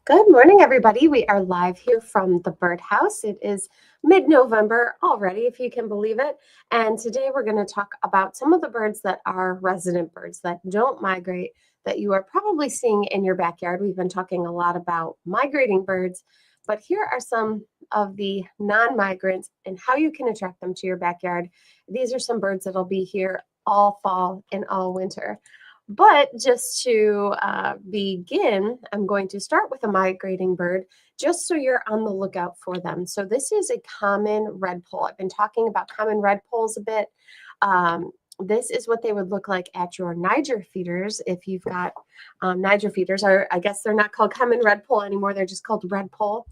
Good morning, everybody. We are live here from the birdhouse. It is mid-November already, if you can believe it. And today we're going to talk about some of the birds that are resident birds that don't migrate, that you are probably seeing in your backyard. We've been talking a lot about migrating birds, but here are some of the non-migrants and how you can attract them to your backyard. These are some birds that'll be here all fall and all winter. But just to begin, I'm going to start with a migrating bird just so you're on the lookout for them. So this is a common redpoll. I've been talking about common redpolls a bit. This is what they would look like at your Niger feeders. If you've got Niger feeders, or I guess they're not called common redpoll anymore. They're just called redpoll.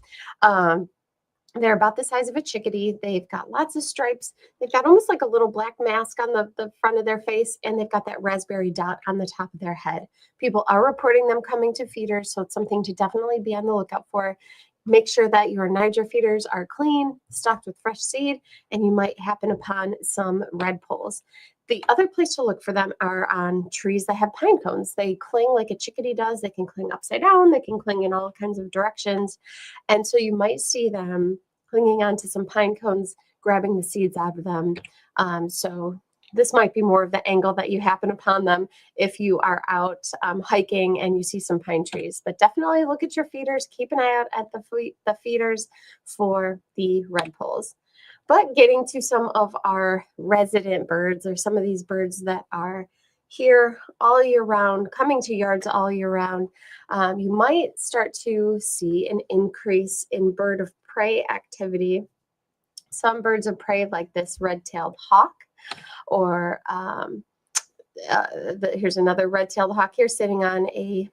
They're about the size of a chickadee. They've got lots of stripes. They've got almost like a little black mask on the front of their face, and they've got that raspberry dot on the top of their head. People are reporting them coming to feeders, so it's something to definitely be on the lookout for. Make sure that your Niger feeders are clean, stocked with fresh seed, and you might happen upon some redpolls. The other place to look for them are on trees that have pine cones. They cling like a chickadee does. They can cling upside down. They can cling in all kinds of directions. And so you might see them clinging onto some pine cones, grabbing the seeds out of them. So this might be more of the angle that you happen upon them if you are out hiking and you see some pine trees. But definitely look at your feeders. Keep an eye out at the feeders for the redpolls. But getting to some of our resident birds, or some of these birds that are here all year round, coming to yards all year round, you might start to see an increase in bird of prey activity. Some birds of prey, like this red-tailed hawk, or here's another red-tailed hawk here sitting on a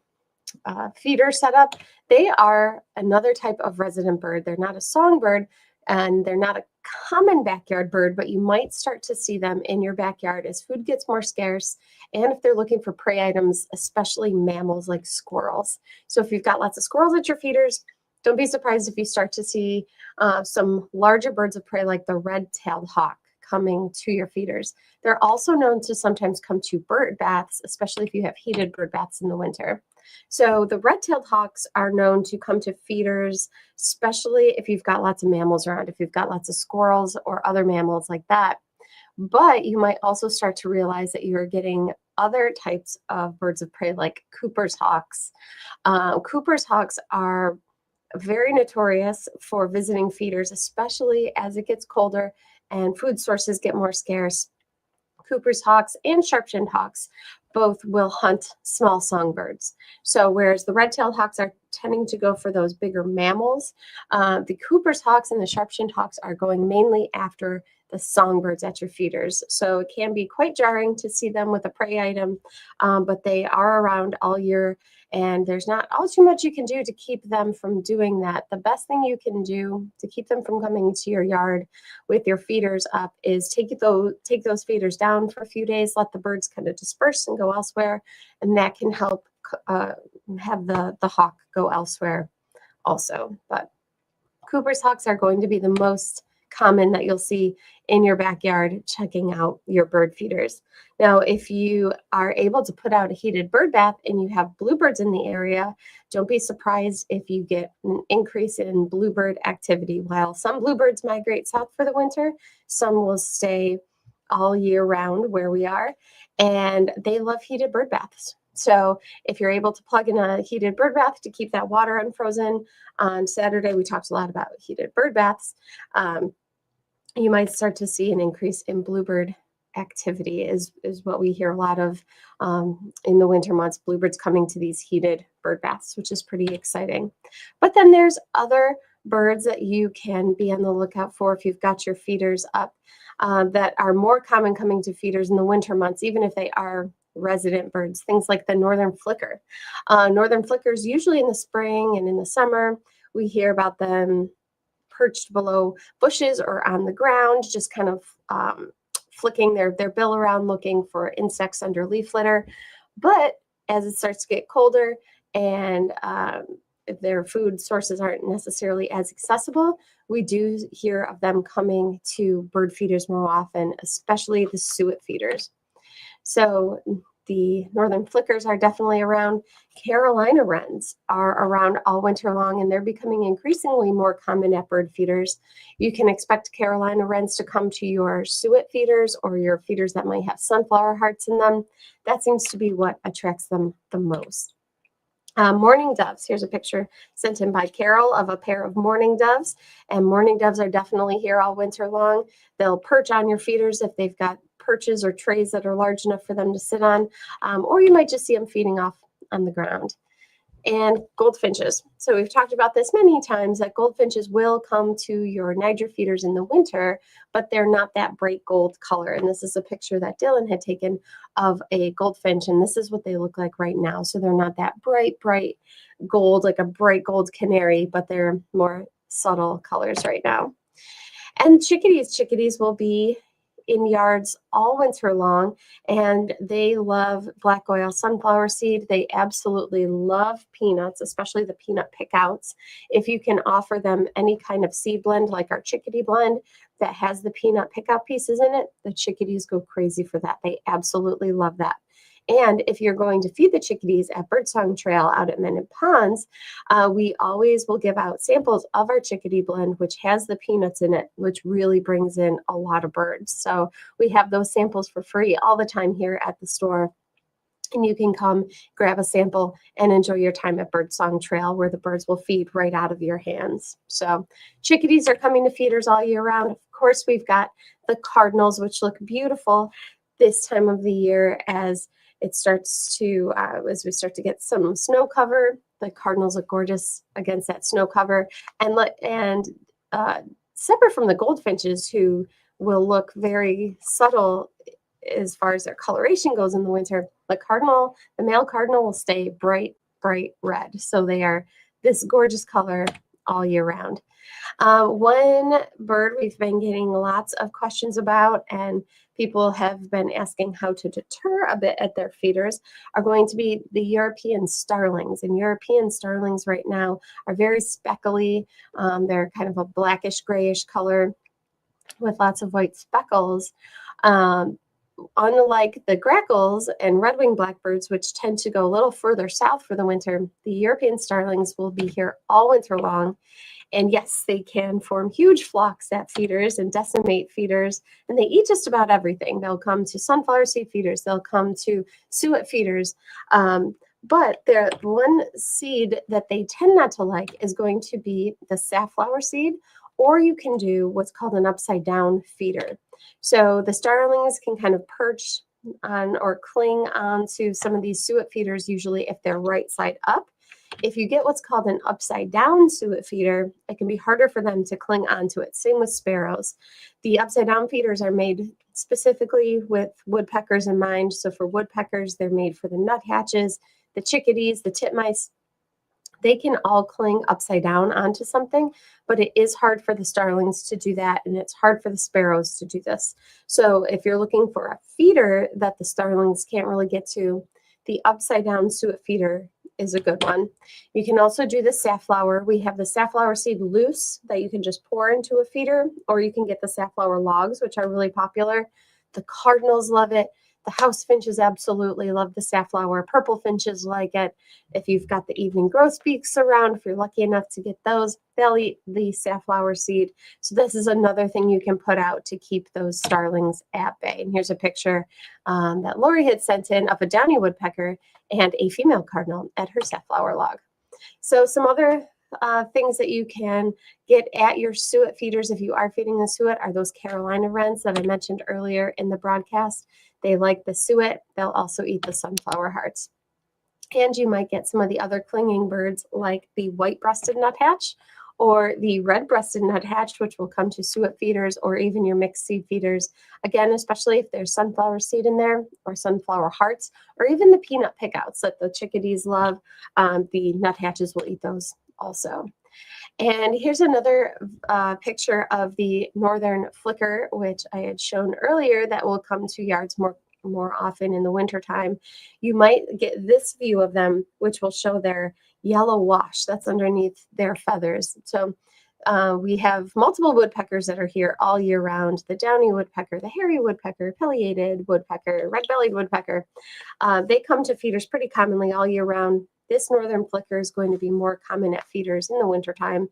feeder setup. They are another type of resident bird. They're not a songbird, and they're not a common backyard bird, but you might start to see them in your backyard as food gets more scarce, and if they're looking for prey items, especially mammals like squirrels. So if you've got lots of squirrels at your feeders, don't be surprised if you start to see some larger birds of prey like the red-tailed hawk coming to your feeders. They're also known to sometimes come to bird baths, especially if you have heated bird baths in the winter. So the red-tailed hawks are known to come to feeders, especially if you've got lots of mammals around, if you've got lots of squirrels or other mammals like that. But you might also start to realize that you're getting other types of birds of prey like Cooper's hawks. Cooper's hawks are very notorious for visiting feeders, especially as it gets colder and food sources get more scarce. Cooper's hawks and sharp-shinned hawks both will hunt small songbirds. So whereas the red-tailed hawks are tending to go for those bigger mammals, the Cooper's hawks and the sharp-shinned hawks are going mainly after the songbirds at your feeders. So it can be quite jarring to see them with a prey item, but they are around all year, and there's not all too much you can do to keep them from doing that. The best thing you can do to keep them from coming to your yard with your feeders up is take those feeders down for a few days, let the birds kind of disperse and go elsewhere, and that can help have the hawk go elsewhere also. But Cooper's hawks are going to be the most common that you'll see in your backyard checking out your bird feeders. Now, if you are able to put out a heated bird bath and you have bluebirds in the area, don't be surprised if you get an increase in bluebird activity. While some bluebirds migrate south for the winter, some will stay all year round where we are, and they love heated bird baths. So if you're able to plug in a heated bird bath to keep that water unfrozen, on Saturday we talked a lot about heated bird baths, you might start to see an increase in bluebird activity is what we hear a lot of in the winter months, bluebirds coming to these heated bird baths, which is pretty exciting. But then there's other birds that you can be on the lookout for if you've got your feeders up that are more common coming to feeders in the winter months, even if they are resident birds, things like the northern flicker. Northern flickers, usually in the spring and in the summer, we hear about them perched below bushes or on the ground, just kind of flicking their bill around looking for insects under leaf litter. But as it starts to get colder and their food sources aren't necessarily as accessible, we do hear of them coming to bird feeders more often, especially the suet feeders. So The northern flickers are definitely around. Carolina wrens are around all winter long, and they're becoming increasingly more common at bird feeders. You can expect Carolina wrens to come to your suet feeders or your feeders that might have sunflower hearts in them. That seems to be what attracts them the most. Mourning doves. Here's a picture sent in by Carol of a pair of mourning doves. And mourning doves are definitely here all winter long. They'll perch on your feeders if they've got perches or trays that are large enough for them to sit on, or you might just see them feeding off on the ground. And goldfinches. So we've talked about this many times, that goldfinches will come to your Niger feeders in the winter, but they're not that bright gold color. And this is a picture that Dylan had taken of a goldfinch, and this is what they look like right now. So they're not that bright gold, like a bright gold canary, but they're more subtle colors right now. And chickadees will be in yards all winter long, and they love black oil sunflower seed. They absolutely love peanuts, especially the peanut pickouts. If you can offer them any kind of seed blend, like our chickadee blend that has the peanut pickout pieces in it, the chickadees go crazy for that. They absolutely love that. And if you're going to feed the chickadees at Birdsong Trail out at Mendon Ponds, we always will give out samples of our chickadee blend, which has the peanuts in it, which really brings in a lot of birds. So we have those samples for free all the time here at the store. And you can come grab a sample and enjoy your time at Birdsong Trail, where the birds will feed right out of your hands. So chickadees are coming to feeders all year round. Of course, we've got the cardinals, which look beautiful this time of the year as it starts to, as we start to get some snow cover. The cardinals look gorgeous against that snow cover. And separate from the goldfinches, who will look very subtle as far as their coloration goes in the winter, the male cardinal will stay bright red. So they are this gorgeous color all year round. One bird we've been getting lots of questions about, and people have been asking how to deter a bit at their feeders, are going to be the European starlings. And European starlings right now are very speckly. They're kind of a blackish grayish color with lots of white speckles. Unlike the grackles and red-winged blackbirds, which tend to go a little further south for the winter, the European starlings will be here all winter long. And yes, they can form huge flocks at feeders and decimate feeders, and they eat just about everything. They'll come to sunflower seed feeders, they'll come to suet feeders, but the one seed that they tend not to like is going to be the safflower seed, or you can do what's called an upside down feeder. So the starlings can kind of perch on or cling on to some of these suet feeders, usually if they're right side up. If you get what's called an upside down suet feeder, it can be harder for them to cling onto it. Same with sparrows. The upside down feeders are made specifically with woodpeckers in mind. So for woodpeckers, they're made for the nuthatches, the chickadees, the titmice. They can all cling upside down onto something, but it is hard for the starlings to do that, and it's hard for the sparrows to do this. So if you're looking for a feeder that the starlings can't really get to, the upside down suet feeder is a good one. You can also do the safflower. We have the safflower seed loose that you can just pour into a feeder, or you can get the safflower logs, which are really popular. The cardinals love it. The house finches absolutely love the safflower. Purple finches like it. If you've got the evening grosbeaks around, if you're lucky enough to get those, they'll eat the safflower seed. So this is another thing you can put out to keep those starlings at bay. And here's a picture that Lori had sent in of a downy woodpecker and a female cardinal at her safflower log. So some other things that you can get at your suet feeders if you are feeding the suet are those Carolina wrens that I mentioned earlier in the broadcast. They like the suet. They'll also eat the sunflower hearts. And you might get some of the other clinging birds like the white-breasted nuthatch or the red-breasted nuthatch, which will come to suet feeders or even your mixed seed feeders. Again, especially if there's sunflower seed in there or sunflower hearts or even the peanut pickouts that the chickadees love. The nuthatches will eat those also. And here's another picture of the northern flicker, which I had shown earlier, that will come to yards more often in the wintertime. You might get this view of them, which will show their yellow wash that's underneath their feathers. So We have multiple woodpeckers that are here all year round. The downy woodpecker, the hairy woodpecker, pileated woodpecker, red-bellied woodpecker. They come to feeders pretty commonly all year round. This northern flicker is going to be more common at feeders in the wintertime,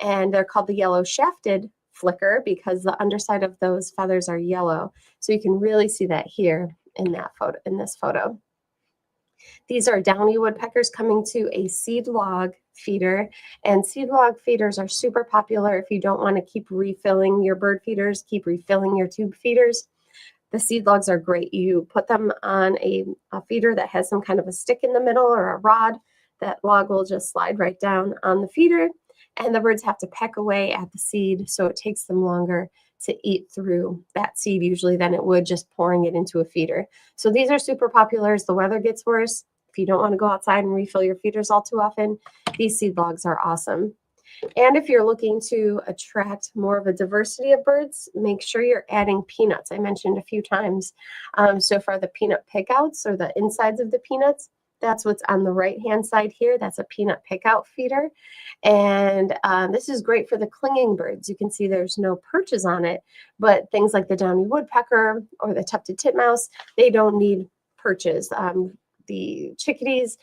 and they're called the yellow-shafted flicker because the underside of those feathers are yellow. So you can really see that here in that photo, in this photo. These are downy woodpeckers coming to a seed log feeder, and seed log feeders are super popular if you don't want to keep refilling your bird feeders, keep refilling your tube feeders. The seed logs are great. You put them on a feeder that has some kind of a stick in the middle or a rod. That log will just slide right down on the feeder, and the birds have to peck away at the seed, so it takes them longer to eat through that seed usually than it would just pouring it into a feeder. So these are super popular as the weather gets worse. If you don't want to go outside and refill your feeders all too often, these seed logs are awesome. And if you're looking to attract more of a diversity of birds, make sure you're adding peanuts. I mentioned a few times so far the peanut pickouts, or the insides of the peanuts. That's what's on the right-hand side here. That's a peanut pickout feeder. And this is great for the clinging birds. You can see there's no perches on it, but things like the downy woodpecker or the tufted titmouse, they don't need perches. The chickadees,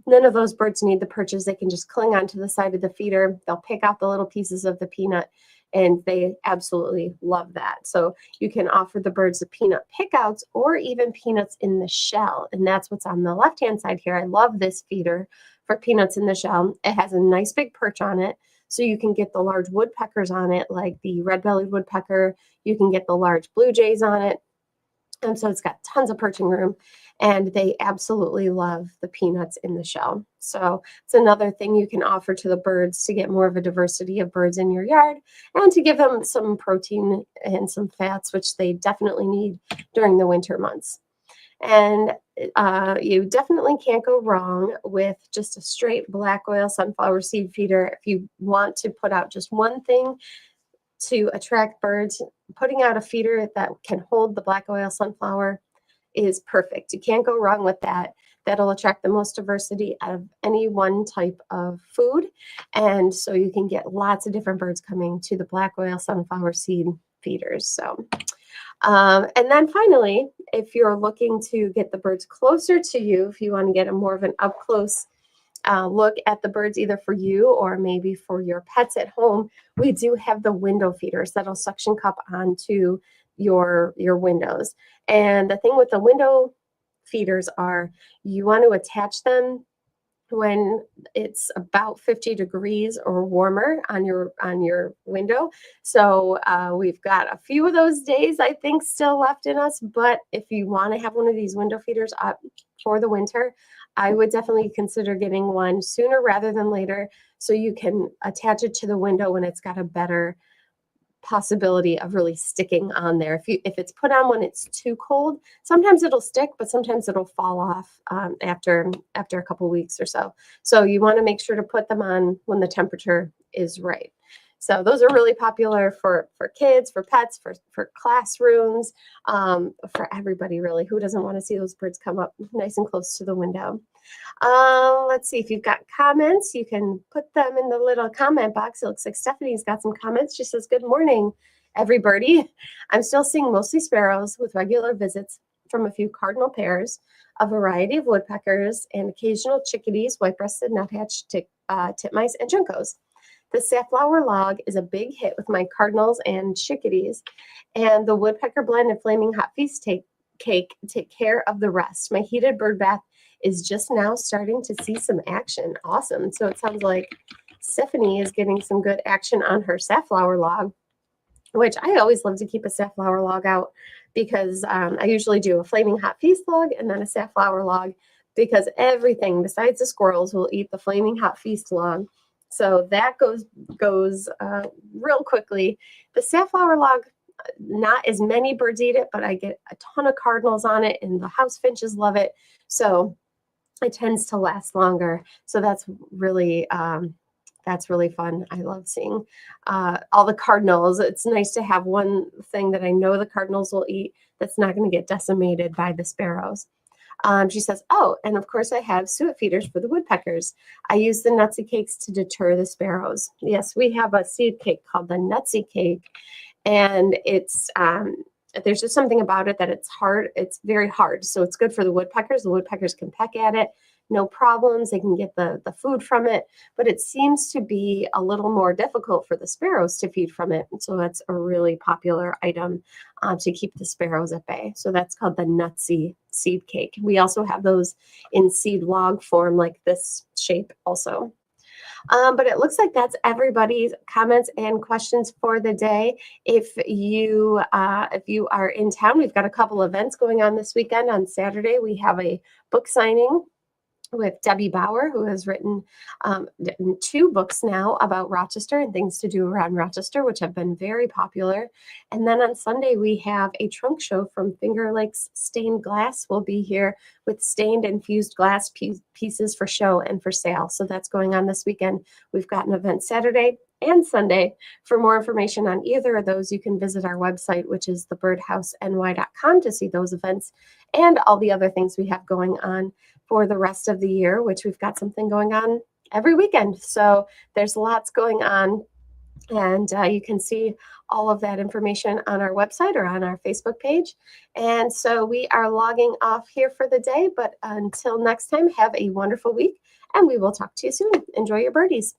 none of those birds need the perches. They can just cling onto the side of the feeder. They'll pick out the little pieces of the peanut, and they absolutely love that. So you can offer the birds the peanut pickouts or even peanuts in the shell. And that's what's on the left-hand side here. I love this feeder for peanuts in the shell. It has a nice big perch on it. So you can get the large woodpeckers on it, like the red-bellied woodpecker. You can get the large blue jays on it. And so it's got tons of perching room, and they absolutely love the peanuts in the shell. So it's another thing you can offer to the birds to get more of a diversity of birds in your yard and to give them some protein and some fats, which they definitely need during the winter months. And you definitely can't go wrong with just a straight black oil sunflower seed feeder. If you want to put out just one thing to attract birds, putting out a feeder that can hold the black oil sunflower is perfect. You can't go wrong with that. That'll attract the most diversity out of any one type of food. And so you can get lots of different birds coming to the black oil sunflower seed feeders. So, and then finally, if you're looking to get the birds closer to you, if you want to get a more of an up close look at the birds, either for you or maybe for your pets at home, we do have the window feeders that'll suction cup onto your windows. And the thing with the window feeders are you want to attach them when it's about 50 degrees or warmer on your window. So we've got a few of those days, I think, still left in us. But if you want to have one of these window feeders up for the winter, I would definitely consider getting one sooner rather than later, so you can attach it to the window when it's got a better possibility of really sticking on there. If it's put on when it's too cold, sometimes it'll stick, but sometimes it'll fall off after a couple weeks or so. So you want to make sure to put them on when the temperature is right. So those are really popular for kids, for pets, for classrooms, for everybody really. Who doesn't want to see those birds come up nice and close to the window? Let's see, if you've got comments, you can put them in the little comment box. It looks like Stephanie's got some comments. She says, "Good morning, everybody. I'm still seeing mostly sparrows with regular visits from a few cardinal pairs, a variety of woodpeckers, and occasional chickadees, white-breasted nuthatch, titmice, and juncos. The safflower log is a big hit with my cardinals and chickadees, and the woodpecker blend and flaming hot feast cake take care of the rest. My heated bird bath is just now starting to see some action." Awesome. So it sounds like Stephanie is getting some good action on her safflower log, which I always love to keep a safflower log out because I usually do a flaming hot feast log and then a safflower log, because everything besides the squirrels will eat the flaming hot feast log. So that goes real quickly. The safflower log, not as many birds eat it, but I get a ton of cardinals on it, and the house finches love it. So it tends to last longer. So that's really fun. I love seeing all the cardinals. It's nice to have one thing that I know the cardinals will eat that's not going to get decimated by the sparrows. She says, oh, and of course I have suet feeders for the woodpeckers. I use the nutsy cakes to deter the sparrows. Yes, we have a seed cake called the nutsy cake, and it's there's just something about it that it's hard. It's very hard, so it's good for the woodpeckers. The woodpeckers can peck at it, no problems. They can get the food from it, but it seems to be a little more difficult for the sparrows to feed from it. And so that's a really popular item to keep the sparrows at bay. So that's called the nutsy seed cake. We also have those in seed log form, like this shape also. But it looks like that's everybody's comments and questions for the day. If you are in town, we've got a couple events going on this weekend. On Saturday, we have a book signing with Debbie Bauer, who has written 2 books now about Rochester and things to do around Rochester, which have been very popular. And then on Sunday, we have a trunk show from Finger Lakes Stained Glass. We'll be here with stained and fused glass pieces for show and for sale. So that's going on this weekend. We've got an event Saturday and Sunday. For more information on either of those, you can visit our website, which is thebirdhouseny.com, to see those events and all the other things we have going on for the rest of the year, which we've got something going on every weekend. So there's lots going on, and you can see all of that information on our website or on our Facebook page. And so we are logging off here for the day, but until next time, have a wonderful week, and we will talk to you soon. Enjoy your birdies.